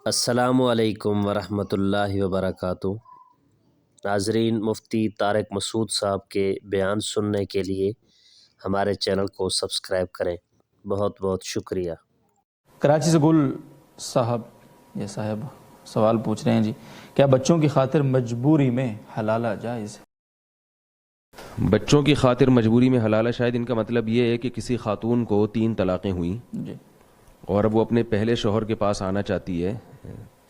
السلام علیکم ورحمۃ اللہ وبرکاتہ۔ ناظرین، مفتی طارق مسعود صاحب کے بیان سننے کے لیے ہمارے چینل کو سبسکرائب کریں۔ بہت بہت شکریہ۔ کراچی سے گل صاحب یا صاحب سوال پوچھ رہے ہیں جی، کیا بچوں کی خاطر مجبوری میں حلالہ جائز ہے؟ بچوں کی خاطر مجبوری میں حلالہ، شاید ان کا مطلب یہ ہے کہ کسی خاتون کو 3 طلاقیں ہوئیں جی اور اب وہ اپنے پہلے شوہر کے پاس آنا چاہتی ہے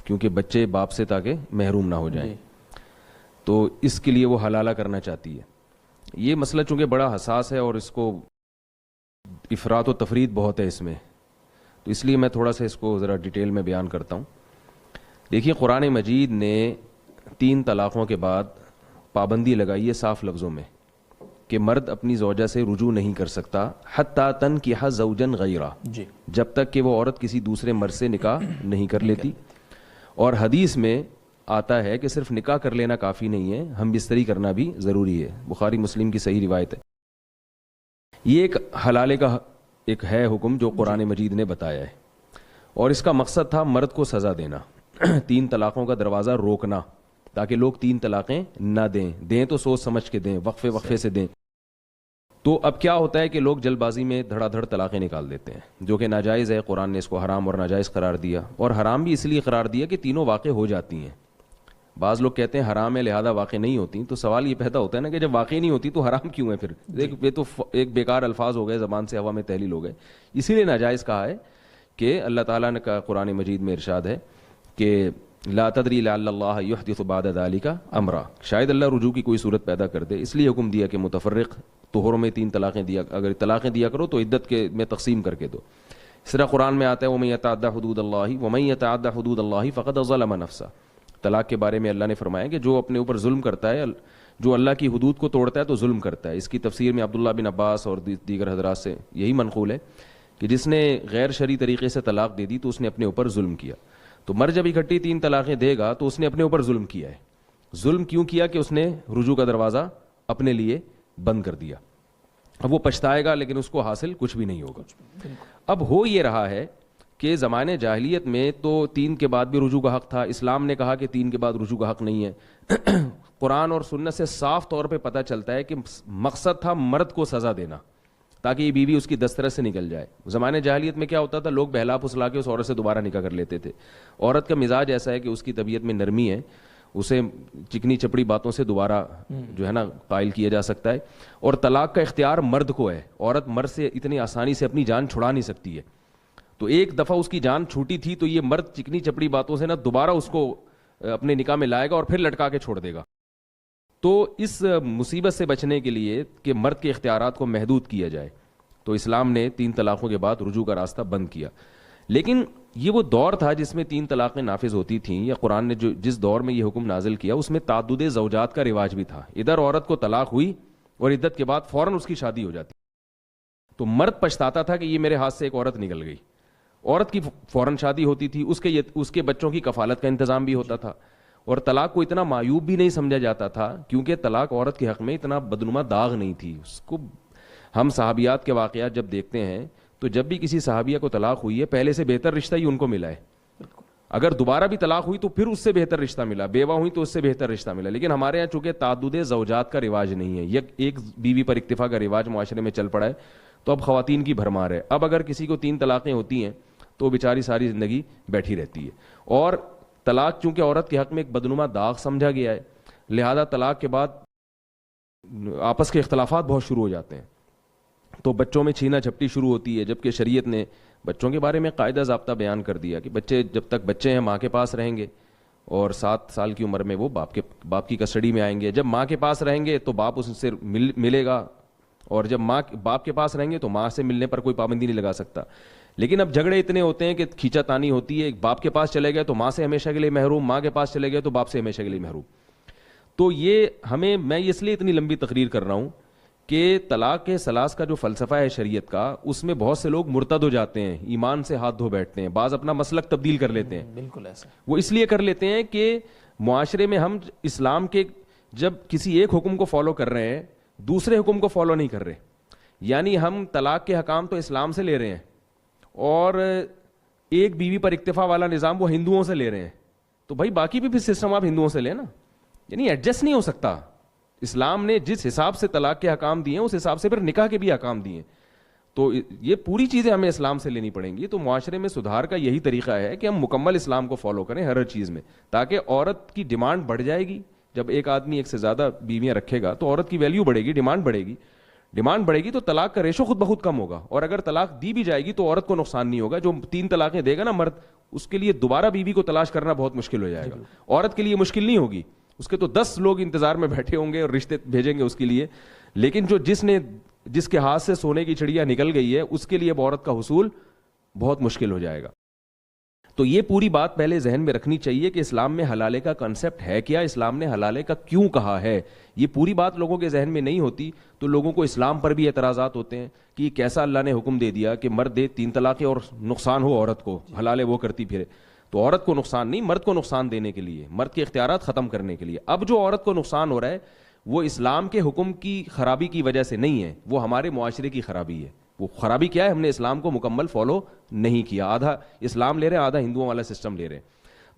کیونکہ بچے باپ سے تاکہ محروم نہ ہو جائیں، تو اس کے لیے وہ حلالہ کرنا چاہتی ہے۔ یہ مسئلہ چونکہ بڑا حساس ہے اور اس کو افراط و تفرید بہت ہے اس میں، تو اس لیے میں تھوڑا سا اس کو ذرا ڈیٹیل میں بیان کرتا ہوں۔ دیکھیے، قرآن مجید نے 3 طلاقوں کے بعد پابندی لگائی ہے صاف لفظوں میں کہ مرد اپنی زوجہ سے رجوع نہیں کر سکتا حتیٰ تنکح زوجا غیرہ، جب تک کہ وہ عورت کسی دوسرے مرد سے نکاح نہیں کر لیتی۔ اور حدیث میں آتا ہے کہ صرف نکاح کر لینا کافی نہیں ہے، ہم بستری کرنا بھی ضروری ہے، بخاری مسلم کی صحیح روایت ہے۔ یہ ایک حلالے کا ایک ہے حکم جو قرآن مجید نے بتایا ہے، اور اس کا مقصد تھا مرد کو سزا دینا، 3 طلاقوں کا دروازہ روکنا تاکہ لوگ 3 طلاقیں نہ دیں تو سوچ سمجھ کے دیں، وقفے سے دیں۔ تو اب کیا ہوتا ہے کہ لوگ جلد بازی میں دھڑا دھڑ طلاقیں نکال دیتے ہیں، جو کہ ناجائز ہے۔ قرآن نے اس کو حرام اور ناجائز قرار دیا، اور حرام بھی اس لیے قرار دیا کہ تینوں واقع ہو جاتی ہیں۔ بعض لوگ کہتے ہیں حرام ہے لہذا واقع نہیں ہوتی، تو سوال یہ پیدا ہوتا ہے نا کہ جب واقع نہیں ہوتی تو حرام کیوں ہے؟ پھر یہ تو ایک بیکار الفاظ ہو گئے، زبان سے ہوا میں تحلیل ہو گئے، اسی لیے ناجائز کہا ہے کہ اللہ تعالیٰ نے کہا قرآن مجید میں ارشاد ہے کہ لا تدری لعل اللہ یحدث بعد ذلک امرا، شاید اللہ رجوع کی کوئی صورت پیدا کر دے، اس لیے حکم دیا کہ متفرق طہروں میں 3 طلاقیں دیا، اگر طلاقیں دیا کرو تو عدت کے میں تقسیم کر کے دو۔ اس طرح قرآن میں آتا ہے وَمَن يَتَعَدَّ حُدُودَ اللَّهِ وَمَن يَتَعَدَّ حُدُودَ اللَّهِ فَقَدْ ظَلَمَ نَفْسَهُ۔ طلاق کے بارے میں اللہ نے فرمایا کہ جو اپنے اوپر ظلم کرتا ہے، جو اللہ کی حدود کو توڑتا ہے تو ظلم کرتا ہے۔ اس کی تفسیر میں عبداللہ بن عباس اور دیگر حضرات سے یہی منقول ہے کہ جس نے غیر شرعی طریقے سے طلاق دے دی تو اس نے اپنے اوپر ظلم کیا۔ تو مرد جب اکٹھی 3 طلاقیں دے گا تو اس نے اپنے اوپر ظلم کیا ہے۔ ظلم کیوں کیا؟ کہ اس نے رجوع کا دروازہ اپنے لیے بند کر دیا۔ اب وہ پچھتائے گا لیکن اس کو حاصل کچھ بھی نہیں ہوگا۔ اب ہو یہ رہا ہے کہ زمانے جاہلیت میں تو 3 کے بعد بھی رجوع کا حق تھا، اسلام نے کہا کہ 3 کے بعد رجوع کا حق نہیں ہے۔ قرآن اور سنت سے صاف طور پہ پتہ چلتا ہے کہ مقصد تھا مرد کو سزا دینا تاکہ یہ بیوی اس کی دسترس سے نکل جائے۔ زمانے جاہلیت میں کیا ہوتا تھا؟ لوگ بہلا پھسلا کے اس عورت سے دوبارہ نکاح کر لیتے تھے۔ عورت کا مزاج ایسا ہے کہ اس کی طبیعت میں نرمی ہے، اسے چکنی چپڑی باتوں سے دوبارہ جو ہے نا قائل کیا جا سکتا ہے، اور طلاق کا اختیار مرد کو ہے۔ عورت مرد سے اتنی آسانی سے اپنی جان چھڑا نہیں سکتی ہے، تو ایک دفعہ اس کی جان چھوٹی تھی تو یہ مرد چکنی چپڑی باتوں سے نا دوبارہ اس کو اپنے نکاح میں لائے گا اور پھر لٹکا کے چھوڑ دے گا۔ تو اس مصیبت سے بچنے کے لیے کہ مرد کے اختیارات کو محدود کیا جائے تو اسلام نے 3 طلاقوں کے بعد رجوع کا راستہ بند کیا۔ لیکن یہ وہ دور تھا جس میں 3 طلاقیں نافذ ہوتی تھیں، یا قرآن نے جس دور میں یہ حکم نازل کیا اس میں تعدد زوجات کا رواج بھی تھا۔ ادھر عورت کو طلاق ہوئی اور عدت کے بعد فوراً اس کی شادی ہو جاتی، تو مرد پچھتاتا تھا کہ یہ میرے ہاتھ سے ایک عورت نکل گئی، عورت کی فوراً شادی ہوتی تھی، اس کے بچوں کی کفالت کا انتظام بھی ہوتا تھا، اور طلاق کو اتنا معیوب بھی نہیں سمجھا جاتا تھا کیونکہ طلاق عورت کے حق میں اتنا بدنما داغ نہیں تھی۔ اس کو ہم صحابیات کے واقعات جب دیکھتے ہیں تو جب بھی کسی صحابیہ کو طلاق ہوئی ہے پہلے سے بہتر رشتہ ہی ان کو ملا ہے، اگر دوبارہ بھی طلاق ہوئی تو پھر اس سے بہتر رشتہ ملا، بیوہ ہوئی تو اس سے بہتر رشتہ ملا۔ لیکن ہمارے یہاں چونکہ تعدد زوجات کا رواج نہیں ہے، ایک بیوی پر اکتفا کا رواج معاشرے میں چل پڑا ہے، تو اب خواتین کی بھرمار ہے۔ اب اگر کسی کو 3 طلاقیں ہوتی ہیں تو بیچاری ساری زندگی بیٹھی رہتی ہے، اور طلاق چونکہ عورت کے حق میں ایک بدنما داغ سمجھا گیا ہے، لہذا طلاق کے بعد آپس کے اختلافات بہت شروع ہو جاتے ہیں، تو بچوں میں چھینا جھپٹی شروع ہوتی ہے، جبکہ شریعت نے بچوں کے بارے میں قاعدہ ضابطہ بیان کر دیا کہ بچے جب تک بچے ہیں ماں کے پاس رہیں گے، اور 7 سال کی عمر میں وہ باپ کی کسٹڈی میں آئیں گے۔ جب ماں کے پاس رہیں گے تو باپ اس سے ملے گا، اور جب باپ کے پاس رہیں گے تو ماں سے ملنے پر کوئی پابندی نہیں لگا سکتا۔ لیکن اب جھگڑے اتنے ہوتے ہیں کہ کھینچا تانی ہوتی ہے، باپ کے پاس چلے گئے تو ماں سے ہمیشہ کے لیے محروم، ماں کے پاس چلے گئے تو باپ سے ہمیشہ کے لیے محروم۔ تو یہ میں اس لیے اتنی لمبی تقریر کر رہا ہوں کہ طلاق کے ثلاث کا جو فلسفہ ہے شریعت کا، اس میں بہت سے لوگ مرتد ہو جاتے ہیں، ایمان سے ہاتھ دھو بیٹھتے ہیں، بعض اپنا مسلک تبدیل کر لیتے ہیں۔ بالکل ایسا وہ اس لیے کر لیتے ہیں کہ معاشرے میں ہم اسلام کے جب کسی ایک حکم کو فالو کر رہے ہیں دوسرے حکم کو فالو نہیں کر رہے، یعنی ہم طلاق کے حکام تو اسلام سے لے رہے ہیں اور ایک بیوی پر اکتفا والا نظام وہ ہندوؤں سے لے رہے ہیں, تو بھائی باقی بھی پھر سسٹم آپ ہندوؤں سے لیں نا. یعنی ایڈجسٹ نہیں ہو سکتا. اسلام نے جس حساب سے طلاق کے احکام دیے ہیں اس حساب سے پھر نکاح کے بھی احکام دیے ہیں. تو یہ پوری چیزیں ہمیں اسلام سے لینی پڑیں گی. تو معاشرے میں سدھار کا یہی طریقہ ہے کہ ہم مکمل اسلام کو فالو کریں ہر چیز میں, تاکہ عورت کی ڈیمانڈ بڑھ جائے گی. جب ایک آدمی ایک سے زیادہ بیویاں رکھے گا تو عورت کی ویلیو بڑھے گی, ڈیمانڈ بڑھے گی تو طلاق کا ریشو خود بخود کم ہوگا. اور اگر طلاق دی بھی جائے گی تو عورت کو نقصان نہیں ہوگا. جو 3 طلاقیں دے گا نا مرد, اس کے لیے دوبارہ بیوی کو تلاش کرنا بہت مشکل ہو جائے گا. عورت کے لیے مشکل نہیں ہوگی, اس کے تو 10 لوگ انتظار میں بیٹھے ہوں گے اور رشتے بھیجیں گے اس کے لیے. لیکن جس کے ہاتھ سے سونے کی چڑیا نکل گئی ہے, اس کے لیے اب عورت کا حصول بہت مشکل ہو جائے گا. تو یہ پوری بات پہلے ذہن میں رکھنی چاہیے کہ اسلام میں حلالے کا کنسپٹ ہے کیا, اسلام نے حلالے کا کیوں کہا ہے. یہ پوری بات لوگوں کے ذہن میں نہیں ہوتی, تو لوگوں کو اسلام پر بھی اعتراضات ہوتے ہیں کہ یہ کیسا اللہ نے حکم دے دیا کہ مرد دے 3 طلاقیں اور نقصان ہو عورت کو, حلالے وہ کرتی پھرے. تو عورت کو نقصان نہیں, مرد کو نقصان دینے کے لیے, مرد کے اختیارات ختم کرنے کے لیے. اب جو عورت کو نقصان ہو رہا ہے وہ اسلام کے حکم کی خرابی کی وجہ سے نہیں ہے, وہ ہمارے معاشرے کی خرابی ہے. وہ خرابی کیا ہے, ہم نے اسلام کو مکمل فالو نہیں کیا. آدھا اسلام لے رہے ہیں, آدھا ہندوؤں والا سسٹم لے رہے ہیں.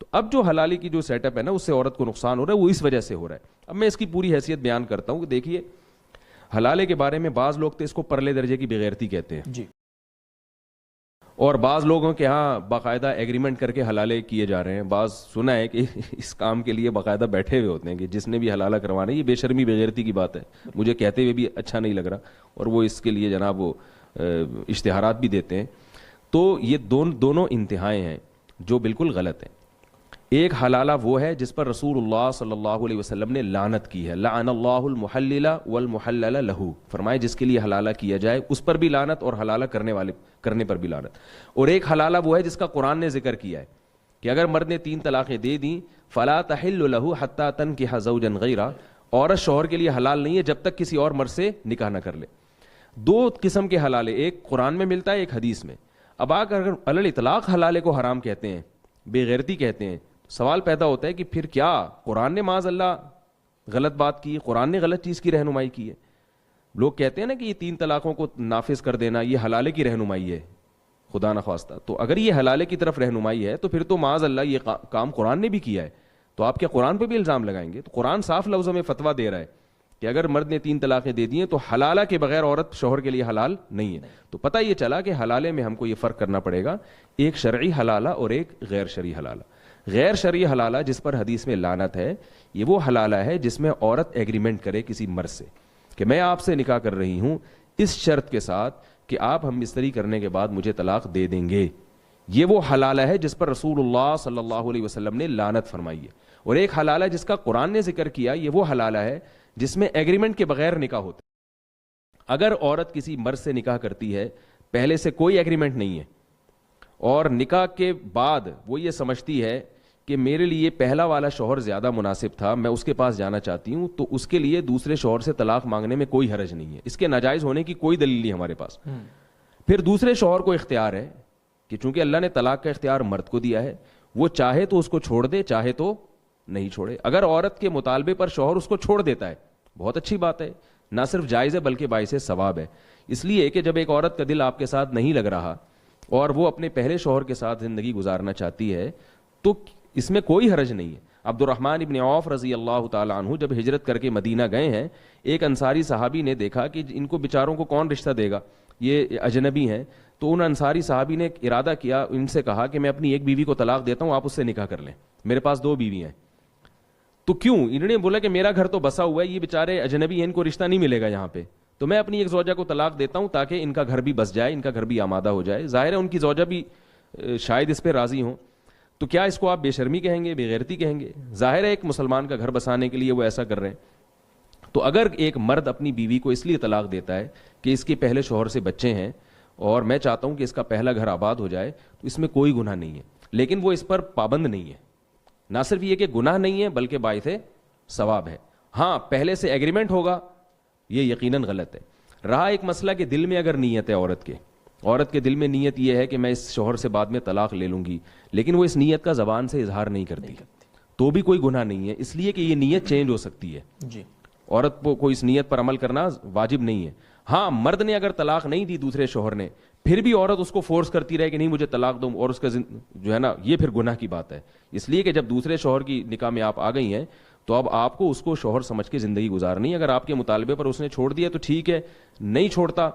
تو اب جو حلالی کی جو سیٹ اپ ہے نا, اس سے عورت کو نقصان ہو رہا ہے, وہ اس وجہ سے ہو رہا ہے. اب میں اس کی پوری حیثیت بیان کرتا ہوں کہ دیکھیے, حلالے کے بارے میں بعض لوگ تو اس کو پرلے درجے کی بغیرتی کہتے ہیں جی, اور بعض لوگوں کے ہاں باقاعدہ ایگریمنٹ کر کے حلالے کیے جا رہے ہیں. بعض سنا ہے کہ اس کام کے لیے باقاعدہ بیٹھے ہوئے ہوتے ہیں کہ جس نے بھی حلالہ کروانا ہے. یہ بے شرمی بغیرتی کی بات ہے, مجھے کہتے ہوئے بھی اچھا نہیں لگ رہا, اور وہ اس کے لیے جناب وہ اشتہارات بھی دیتے ہیں. تو یہ دونوں انتہائیں ہیں جو بالکل غلط ہیں. ایک حلالہ وہ ہے جس پر رسول اللہ صلی اللہ علیہ وسلم نے لعنت کی ہے, لعن اللہ المحلل والمحلل لہ, فرمائے جس کے لیے حلالہ کیا جائے اس پر بھی لعنت اور حلالہ کرنے پر بھی لعنت. اور ایک حلالہ وہ ہے جس کا قرآن نے ذکر کیا ہے کہ اگر مرد نے 3 طلاقیں دے دیں, فلا تحل لہ حتی تنکح زوجا غیرہ, عورت شوہر کے لیے حلال نہیں ہے جب تک کسی اور مرد سے نکاح نہ کر لے. 2 قسم کے حلالے, ایک قرآن میں ملتا ہے, ایک حدیث میں. اب اگر علی الاطلاق حلالے کو حرام کہتے ہیں, بے غیرتی کہتے ہیں, سوال پیدا ہوتا ہے کہ پھر کیا قرآن نے معاذ اللہ غلط بات کی, قرآن نے غلط چیز کی رہنمائی کی ہے. لوگ کہتے ہیں نا کہ یہ 3 طلاقوں کو نافذ کر دینا یہ حلالے کی رہنمائی ہے, خدا نخواستہ. تو اگر یہ حلالے کی طرف رہنمائی ہے تو پھر تو معاذ اللہ یہ کام قرآن نے بھی کیا ہے, تو آپ کیا قرآن پہ بھی الزام لگائیں گے؟ تو قرآن صاف لفظوں میں فتویٰ دے رہا ہے کہ اگر مرد نے 3 طلاقیں دے دی ہیں تو حلالہ کے بغیر عورت شوہر کے لیے حلال نہیں ہے. تو پتہ یہ چلا کہ حلالے میں ہم کو یہ فرق کرنا پڑے گا, ایک شرعی حلالہ اور ایک غیر شرعی حلالہ. غیر شرعی حلالہ جس پر حدیث میں لعنت ہے, یہ وہ حلالہ ہے جس میں عورت ایگریمنٹ کرے کسی مرد سے کہ میں آپ سے نکاح کر رہی ہوں اس شرط کے ساتھ کہ آپ ہم مستری کرنے کے بعد مجھے طلاق دے دیں گے. یہ وہ حلالہ ہے جس پر رسول اللہ صلی اللہ علیہ وسلم نے لعنت فرمائی ہے. اور ایک حلالہ جس کا قرآن نے ذکر کیا, یہ وہ حلالہ ہے جس میں ایگریمنٹ کے بغیر نکاح ہوتا ہے. اگر عورت کسی مرد سے نکاح کرتی ہے, پہلے سے کوئی ایگریمنٹ نہیں ہے, اور نکاح کے بعد وہ یہ سمجھتی ہے کہ میرے لیے پہلا والا شوہر زیادہ مناسب تھا, میں اس کے پاس جانا چاہتی ہوں, تو اس کے لیے دوسرے شوہر سے طلاق مانگنے میں کوئی حرج نہیں ہے. اس کے ناجائز ہونے کی کوئی دلیل نہیں ہمارے پاس. پھر دوسرے شوہر کو اختیار ہے کہ چونکہ اللہ نے طلاق کا اختیار مرد کو دیا ہے, وہ چاہے تو اس کو چھوڑ دے, چاہے تو نہیں چھوڑے. اگر عورت کے مطالبے پر شوہر اس کو چھوڑ دیتا ہے, بہت اچھی بات ہے, نہ صرف جائز ہے بلکہ باعث ثواب ہے. اس لیے کہ جب ایک عورت کا دل آپ کے ساتھ نہیں لگ رہا اور وہ اپنے پہلے شوہر کے ساتھ زندگی گزارنا چاہتی ہے تو اس میں کوئی حرج نہیں ہے. عبد الرحمن ابن عوف رضی اللہ تعالیٰ عنہ جب ہجرت کر کے مدینہ گئے ہیں, ایک انصاری صحابی نے دیکھا کہ ان کو بیچاروں کو کون رشتہ دے گا, یہ اجنبی ہیں. تو ان انصاری صحابی نے ارادہ کیا, ان سے کہا کہ میں اپنی ایک بیوی کو طلاق دیتا ہوں, آپ اس سے نکاح کر لیں, میرے پاس 2 بیوی ہیں. تو کیوں؟ انہوں نے بولا کہ میرا گھر تو بسا ہوا ہے, یہ بیچارے اجنبی ہیں, ان کو رشتہ نہیں ملے گا یہاں پہ, تو میں اپنی ایک زوجہ کو طلاق دیتا ہوں تاکہ ان کا گھر بھی بس جائے, ان کا گھر بھی آمادہ ہو جائے. ظاہر ہے ان کی زوجہ بھی شاید اس پہ راضی ہوں. تو کیا اس کو آپ بے شرمی کہیں گے, بے غیرتی کہیں گے؟ ظاہر ہے ایک مسلمان کا گھر بسانے کے لیے وہ ایسا کر رہے ہیں. تو اگر ایک مرد اپنی بیوی کو اس لیے طلاق دیتا ہے کہ اس کے پہلے شوہر سے بچے ہیں اور میں چاہتا ہوں کہ اس کا پہلا گھر آباد ہو جائے, تو اس میں کوئی گناہ نہیں ہے. لیکن وہ اس پر پابند نہیں ہے. نہ صرف یہ کہ گناہ نہیں ہے بلکہ باعث ثواب ہے. ہاں پہلے سے ایگریمنٹ ہوگا, یہ یقیناً غلط ہے. رہا ایک مسئلہ کہ دل میں اگر نیت ہے عورت کے دل میں نیت یہ ہے کہ میں اس شوہر سے بعد میں طلاق لے لوں گی, لیکن وہ اس نیت کا زبان سے اظہار نہیں کرتی, تو بھی کوئی گناہ نہیں ہے, اس لیے کہ یہ نیت چینج ہو سکتی ہے. جی, عورت کو اس نیت پر عمل کرنا واجب نہیں ہے. ہاں مرد نے اگر طلاق نہیں دی دوسرے شوہر نے, پھر بھی عورت اس کو فورس کرتی رہے کہ نہیں مجھے طلاق دو, اور اس کا جو ہے نا یہ پھر گناہ کی بات ہے. اس لیے کہ جب دوسرے شوہر کی نکاح میں آپ آ گئی ہیں تو اب آپ کو اس کو شوہر سمجھ کے زندگی گزارنی ہے. اگر آپ کے مطالبے پر اس نے چھوڑ دیا تو ٹھیک ہے, نہیں چھوڑتا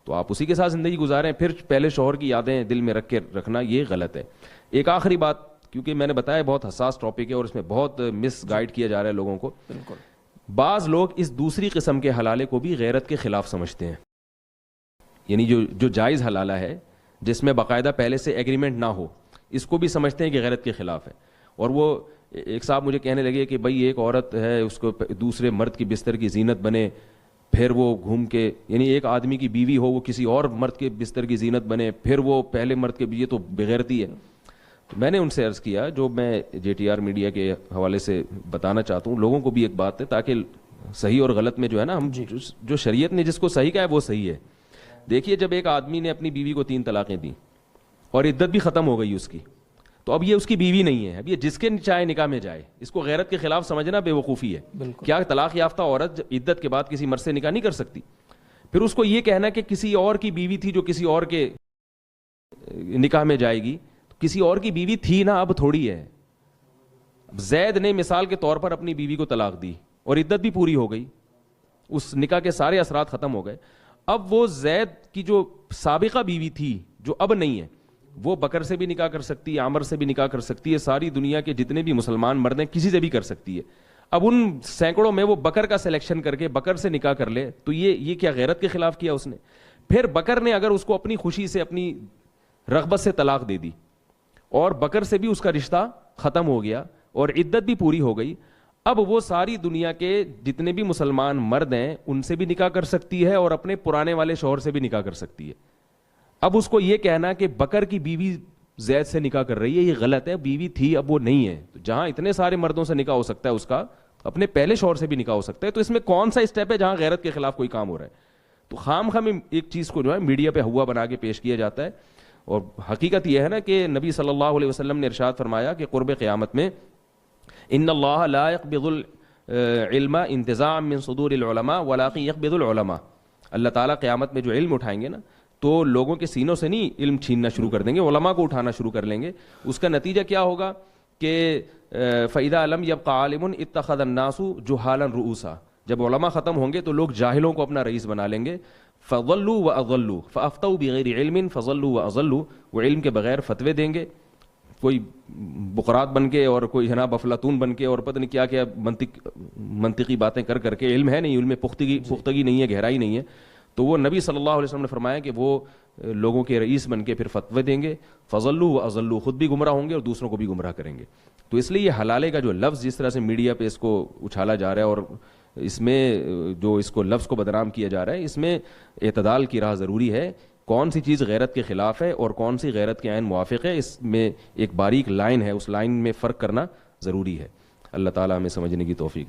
تو آپ اسی کے ساتھ زندگی گزاریں. پھر پہلے شوہر کی یادیں دل میں رکھ کے رکھنا یہ غلط ہے. ایک آخری بات, کیونکہ میں نے بتایا بہت حساس ٹاپک ہے اور اس میں بہت مس گائیڈ کیا جا رہا ہے لوگوں کو. بالکل. بعض لوگ اس دوسری قسم کے حلالے کو بھی غیرت کے خلاف سمجھتے ہیں. یعنی جو جائز حلالہ ہے جس میں باقاعدہ پہلے سے ایگریمنٹ نہ ہو, اس کو بھی سمجھتے ہیں کہ غیرت کے خلاف ہے. اور وہ ایک صاحب مجھے کہنے لگے کہ بھائی ایک عورت ہے, اس کو دوسرے مرد کی بستر کی زینت بنے, پھر وہ گھوم کے, یعنی ایک آدمی کی بیوی ہو وہ کسی اور مرد کے بستر کی زینت بنے, پھر وہ پہلے مرد کے, یہ تو بغیرتی ہے. تو میں نے ان سے عرض کیا, جو میں جے ٹی آر میڈیا کے حوالے سے بتانا چاہتا ہوں لوگوں کو بھی ایک بات ہے, تاکہ صحیح اور غلط میں جو ہے نا ہم جو شریعت نے جس کو صحیح کہا ہے وہ صحیح ہے. دیکھیے جب ایک آدمی نے اپنی بیوی کو 3 طلاقیں دیں اور عدت بھی ختم ہو گئی اس کی, تو اب یہ اس کی بیوی نہیں ہے, اب یہ جس کے چاہے نکاح میں جائے. اس کو غیرت کے خلاف سمجھنا بے وقوفی ہے. کیا طلاق یافتہ عورت عدت کے بعد کسی مرد سے نکاح نہیں کر سکتی؟ پھر اس کو یہ کہنا کہ کسی اور کی بیوی تھی جو کسی اور کے نکاح میں جائے گی, کسی اور کی بیوی تھی نا, اب تھوڑی ہے. زید نے مثال کے طور پر اپنی بیوی کو طلاق دی اور عدت بھی پوری ہو گئی, اس نکاح کے سارے اثرات ختم ہو گئے. اب وہ زید کی جو سابقہ بیوی تھی جو اب نہیں ہے, وہ بکر سے بھی نکاح کر سکتی ہے, عامر سے بھی نکاح کر سکتی ہے, ساری دنیا کے جتنے بھی مسلمان مرد ہیں کسی سے بھی کر سکتی ہے. اب ان سینکڑوں میں وہ بکر کا سلیکشن کر کے بکر سے نکاح کر لے, تو یہ کیا غیرت کے خلاف کیا اس نے؟ پھر بکر نے اگر اس کو اپنی خوشی سے اپنی رغبت سے طلاق دے دی اور بکر سے بھی اس کا رشتہ ختم ہو گیا اور عدت بھی پوری ہو گئی, اب وہ ساری دنیا کے جتنے بھی مسلمان مرد ہیں ان سے بھی نکاح کر سکتی ہے اور اپنے پرانے والے شوہر سے بھی نکاح کر سکتی ہے. اب اس کو یہ کہنا کہ بکر کی بیوی زید سے نکاح کر رہی ہے, یہ غلط ہے. بیوی تھی اب وہ نہیں ہے. تو جہاں اتنے سارے مردوں سے نکاح ہو سکتا ہے اس کا, اپنے پہلے شوہر سے بھی نکاح ہو سکتا ہے. تو اس میں کون سا اسٹیپ ہے جہاں غیرت کے خلاف کوئی کام ہو رہا ہے؟ تو خام ایک چیز کو جو ہے میڈیا پہ ہوا بنا کے پیش کیا جاتا ہے. اور حقیقت یہ ہے نا کہ نبی صلی اللہ علیہ وسلم نے ارشاد فرمایا کہ قرب قیامت میں ان اللہ لا يقبض العلم انتزاعا من صدور العلماء ولكن يقبض العلماء. اللہ تعالیٰ قیامت میں جو علم اٹھائیں گے نا, تو لوگوں کے سینوں سے نہیں علم چھیننا شروع کر دیں گے, علماء کو اٹھانا شروع کر لیں گے. اس کا نتیجہ کیا ہوگا کہ فَإِذَا لَمْ يَبْقَ عَالِمٌ اتَّخَذَ النَّاسُ جُهَالًا رُؤُوسًا. جب علماء ختم ہوں گے تو لوگ جاہلوں کو اپنا رئیس بنا لیں گے. فَضَلُّوا وَأَضَلُّوا فَأَفْتَوْا بِغَيْرِ عِلْمٍ فَضَلُّوا وَأَضَلُّوا. وہ علم کے بغیر فتوے دیں گے, کوئی بقرات بن کے اور کوئی جناب افلاطون بن کے اور پتہ نہیں کیا کیا منطقی باتیں کر کے, علم ہے نہیں, علم میں پختگی نہیں ہے, گہرائی نہیں ہے. تو وہ نبی صلی اللہ علیہ وسلم نے فرمایا کہ وہ لوگوں کے رئیس بن کے پھر فتوے دیں گے. فضلوا واضلوا, خود بھی گمراہ ہوں گے اور دوسروں کو بھی گمراہ کریں گے. تو اس لیے یہ حلالے کا جو لفظ جس طرح سے میڈیا پہ اس کو اچھالا جا رہا ہے اور اس میں جو اس کو لفظ کو بدنام کیا جا رہا ہے, اس میں اعتدال کی راہ ضروری ہے. کون سی چیز غیرت کے خلاف ہے اور کون سی غیرت کے عین موافق ہے, اس میں ایک باریک لائن ہے, اس لائن میں فرق کرنا ضروری ہے. اللہ تعالیٰ ہمیں سمجھنے کی توفیق.